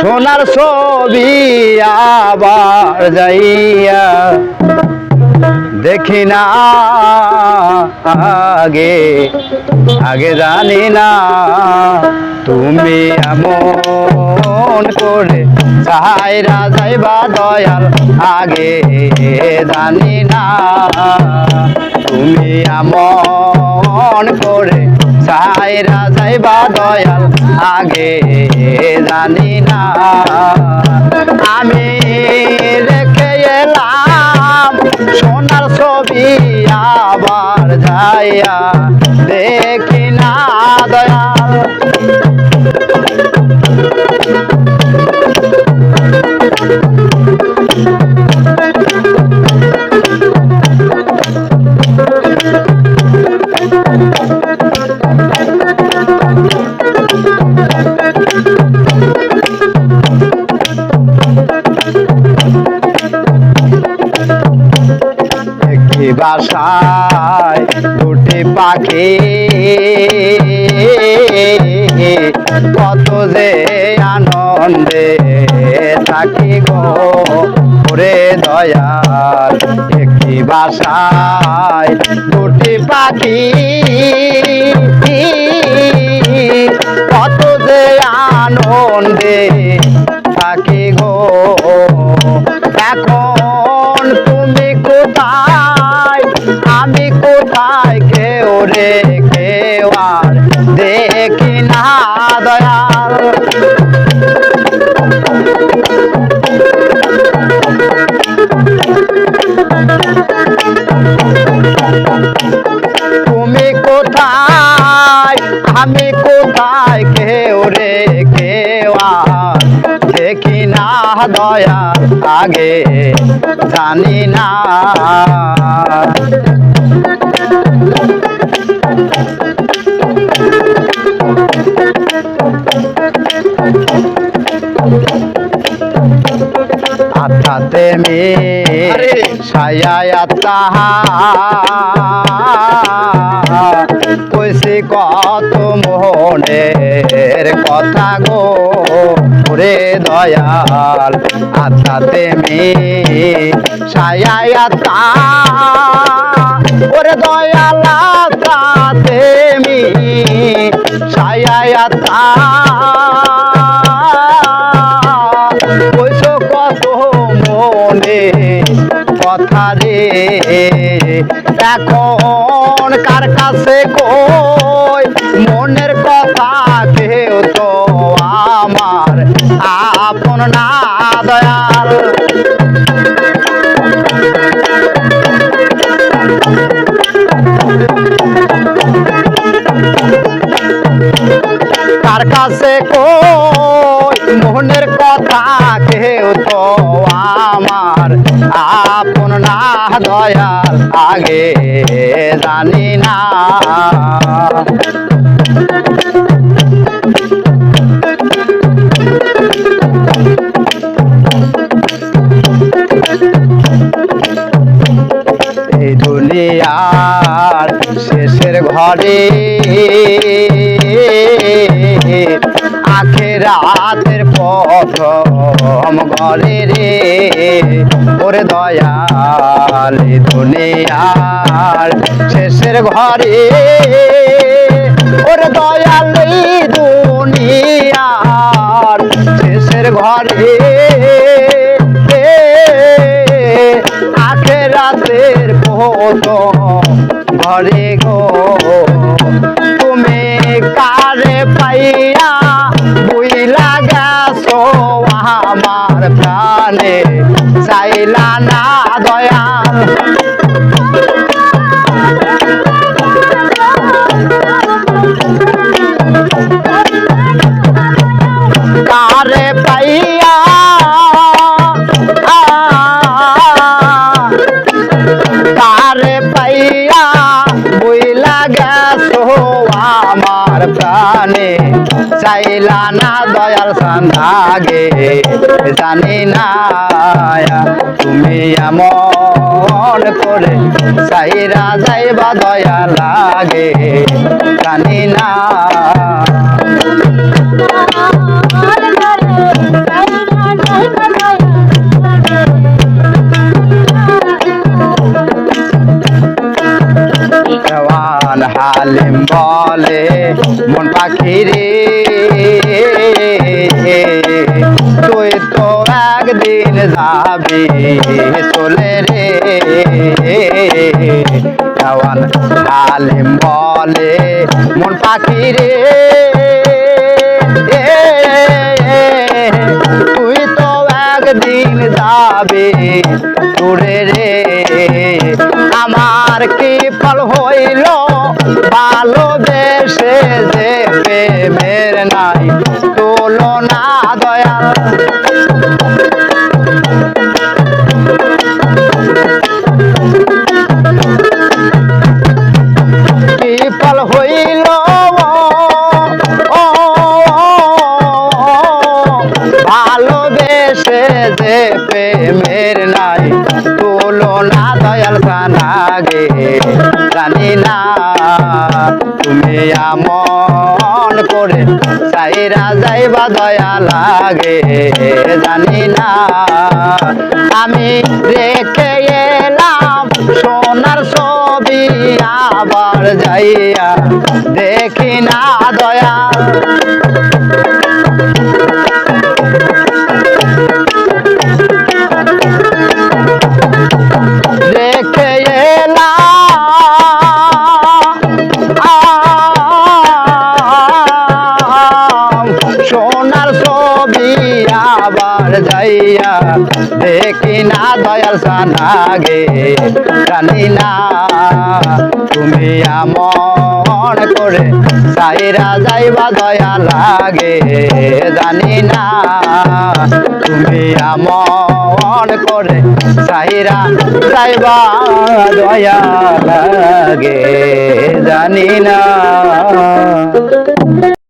সোনার ছবি আবার যাইয়া দেখি না আগে আগে জানি না তুমি এমন করে চাইরা যাইবা দয়াল আগে জানি না তুমি এমন করে চাইরা যাইবা দয়াল আগে জানি না আমি রেখে এলাম সোনার ছবি আবার যাইয়া দেখি না দয়াল বাসায় দুটি পাখি কত যে আনন্দে থাকি গো ওরে দয়াল একটি বাসায় দুটি পাখি কত যে আনন্দে থাকি গো এখন তুমি কোথায় আমি কোথায় কেউ রে কেউ আর দেখি না দয়াল তুমি কোথায় আমি কোথায় কেউ রে কেউ আর দেখি না দয়াল আগে জানি না আত্মাতে মে ছায়া তাহা কইছে কত মোহনের কথা গো ওরে দয়াল আত্মাতে মে ছায়া তাহা ওরে দয়াল আত্মাতে মে ছায়া তাহা কথা রে এখন কার কাছে কই মনের কথা কেউ তো আমার আপন না দয়াল কার কাছে কই মনের কথা কেউ তো আমার আপন না দয়াল আগে জানি না এই দুনিয়ার শেষের ঘরে আখেরাতের প্রথম ঘরে রে ওরে দয়াল দুনিয়ার শেষের ঘরে ওরে দয়াল দুনিয়ার শেষের ঘরে আখেরাতের প্রথম ঘরে গো তুমি কারে পাইয়া বুইলা গেছো আমার প্রাণে চাইলা না দয়াল কারে পাইয়া কারে পাইয়া বুইলা গেছো আমার প্রাণে চাইলা না দয়াল সান্ধাগে জানি না তুমি এমন করে চাইরা যাইবা দয়া লাগে জানি না তুই তো একদিন যাবি চলে রে জওয়ান হালিম বলে মন পাখি রে তুই তো একদিন যাবি দূরে রে আমার কি ফল হইল ভালোবেসে যে প্রেমের নাই তুলনা দয়াল কি ফল হইল ভালোবেসে যে প্রেমের নাই তুলনা দয়াল সানাগে জানি না তুমি আমন করে সাইরা যাইবা দয়া লাগে জানি না আমি রেখে এলাম সোনার ছবি আবার যাইয়া দেখি না দয়া রেখে এলাম সোনার ছবি আবার যাইয়া দেখি না দয়াল সানাগে জানি না তুমি আমন করে সাইরা যাইবা দয়া লাগে জানি না তুমি আমন করে সাইরা যাইবা দয়া লাগে জানি না।